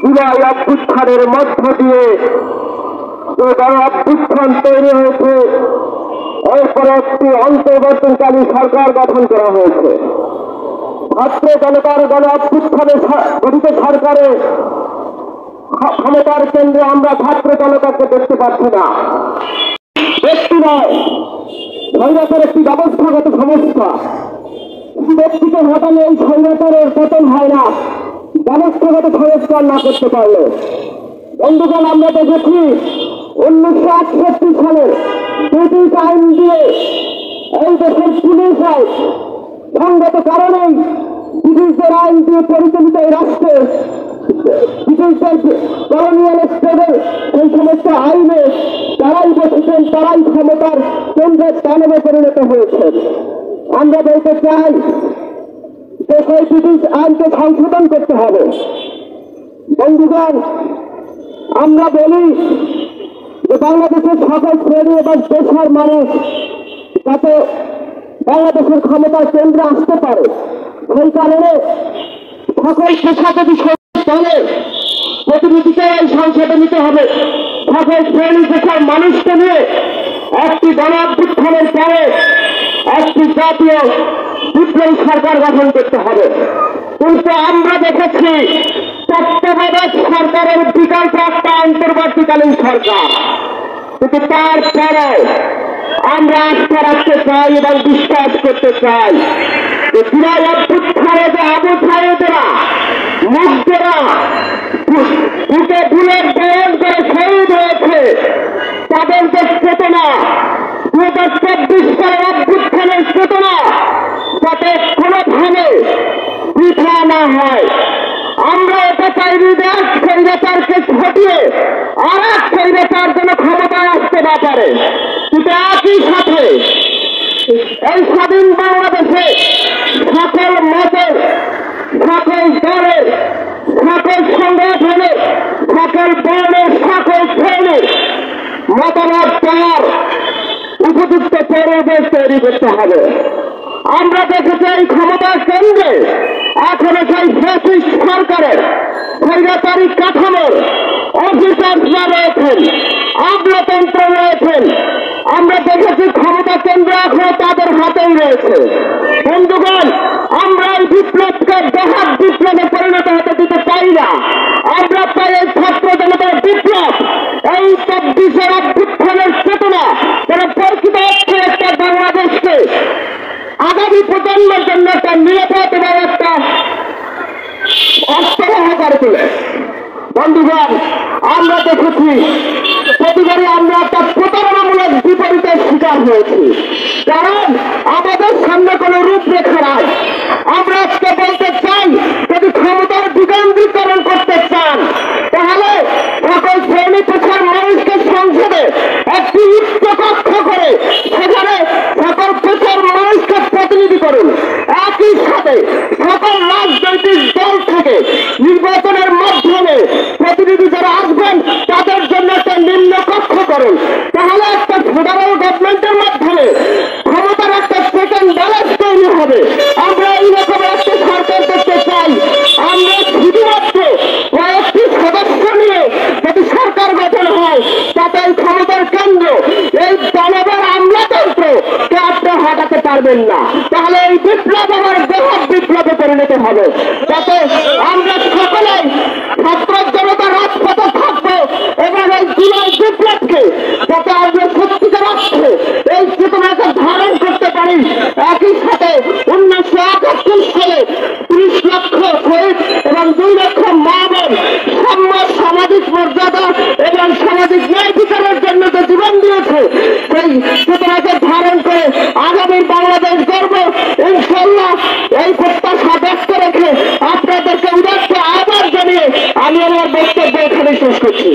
জুলাই অভ্যুত্থানের মধ্য দিয়ে যে গণ অভ্যুত্থান তৈরি হয়েছে, এরপরে একটি অন্তর্বর্তীকালীন সরকার গঠন করা হয়েছে। ছাত্র জনতার গণ অভ্যুত্থানে গঠিত সরকারে ক্ষমতার কেন্দ্রে আমরা ছাত্র জনতাকে দেখতে পাচ্ছি না। ব্যক্তি নয়, স্বৈরাচার একটি ব্যবস্থাগত সমস্যা। ব্যক্তিকে হটালে এই স্বৈরাচারের পতন হয় না, ব্যবস্থাগত সংস্কার না করতে পারলে। বন্ধুগণ, আমরা দেখেছি 1968 সালে ব্রিটিশ আইন দিয়ে এই দেশের পুলিশ আইন সংগত কারণেই ব্রিটিশদের আইন দিয়ে পরিচালিত এই রাষ্ট্রে ব্রিটিশদের কলোনিয়াল স্টেটের এই সমস্ত আইনে তারাই বসেছেন, তারাই ক্ষমতার কেন্দ্রের দানবে পরিণত হয়েছেন। আমরা বলতে চাই যে সেই ব্রিটিশ আইনকে সংশোধন করতে হবে। বন্ধুগণ, আমরা বলি যে বাংলাদেশের সকল শ্রেণী এবং পেশার মানুষ যাতে বাংলাদেশের ক্ষমতার কেন্দ্রে আসতে পারে, সেই কারণে সকল পেশাজীবী দলের প্রতিনিধিকে এই সংসদে নিতে হবে। সকল শ্রেণী পেশার মানুষকে নিয়ে একটি গণ অভ্যুত্থানের পরে একটি জাতীয় বিপ্লবী সরকার গঠন করতে হবে। কিন্তু আমরা দেখেছি তত্ত্বাবধায়ক সরকারের বিকল্প একটা অন্তর্বর্তীকালীন সরকার। কিন্তু তারপরে আমরা আস্থা রাখতে চাই এবং বিশ্বাস করতে চাই যে জুলাই অভ্যুত্থানে যে আবু সাইদেরা, মুগ্ধেরা বুকে বুলেট বহন করে শহীদ হয়েছে, তাদের যে চেতনা 2024 সালের অভ্যুত্থানের চেতনা যাতে কোনোভাবে বৃথা না হয়। আমরা এটা চাইনি যে এক স্বৈরাচারকে ঘটিয়ে আর এক স্বৈরাচার যেন ক্ষমতায় আসতে না পারে। কিন্তু একই সাথে এই স্বাধীন বাংলাদেশে সকল মতের, সকল দলের, সকল সংগঠনের, সকল বর্ণের, সকল শ্রেণীর মতামত দেওয়ার উপযুক্ত পরিবেশ তৈরি করতে হবে। আমরা দেখেছি এই ক্ষমতার কেন্দ্রে এখনো সেই ফ্যাসিস্ট সরকারের স্বৈরাচারী কাঠামোর অফিসাররা রয়েছেন, আমলাতন্ত্র রয়েছেন। আমরা দেখেছি ক্ষমতা কেন্দ্র এখনো তাদের হাতেই রয়েছে। বন্ধুগণ, আমরা এই বিপ্লবকে বৃহৎ বিপ্লবে পরিণত হতে দিতে চাই না। আমরা চাই এই ছাত্র জনতার বিপ্লব, এই 24 অভ্যুত্থানের চেতনা যারা প্রকৃত অর্থে একটা বাংলাদেশকে আগামী প্রজন্মের জন্য একটা নিরাপদ এবং একটা অস্ত্রবহ করে তোলে। বন্ধুগণ, আমরা দেখেছি প্রতিবারই আমরা একটা প্রতারণামূলক বিপরীতের শিকার হয়েছি, কারণ আমাদের সামনে কোনো রূপরেখা নাই। আমরা আজকে বলতে চাই, যদি ক্ষমতার বিকেন্দ্রীকরণ করতে চান তাহলে সকল শ্রেণী পেশার মানুষকে সংসদে একটি উচ্চ কক্ষ করে সেখানে সকল পেশার মানুষকে প্রতিনিধি করুন। একই সাথে সকল রাজনৈতিক দল থেকে নির্বাচনের মাধ্যমে প্রতিনিধি যারা আসবেন তাদের জন্য একটা নিম্ন কক্ষ করুন। তাহলে একটা ফেডারেল গভর্নমেন্টের মাধ্যমে ক্ষমতার একটা সেকেন্ড ব্যালেন্স তৈরি হবে। আমরা এইরকম একটা সরকার করতে চাই। আমরা শুধুমাত্র কয়েকটি সদস্য নিয়ে যদি সরকার গঠন হয় তাতে এই ক্ষমতার কেন্দ্র, এই দানবের আমলাতন্ত্রকে আপনি হটাতে পারবেন না। তাহলে এই বিপ্লব আমার বৃহৎ বিপ্লবে পরিণত হবে, যাতে আমরা সকলেই ছাত্র জনতা রাজপথে থাকবো এবং এই জুলাই বিপ্লবকে যাতে আমরা সত্যিকার অর্থে এই চেতনাকে ধারণ করতে পারি। একই সাথে 1971 সালে 30 লক্ষ শহীদ এবং 2 লক্ষ মা বোন সাম্য, সামাজিক মর্যাদা এবং সামাজিক ন্যায় বিচারের জন্য যে জীবন দিয়েছে, সেই চেতনাকে ধারণ করে আগামী বাংলাদেশ গর্ব ইনশাল্লাহ। এই প্রত্যাশা ব্যক্ত রেখে আপনাদেরকে উদাত্ত আহ্বান জানিয়ে আমি আমার বক্তব্য এখানে শেষ করছি।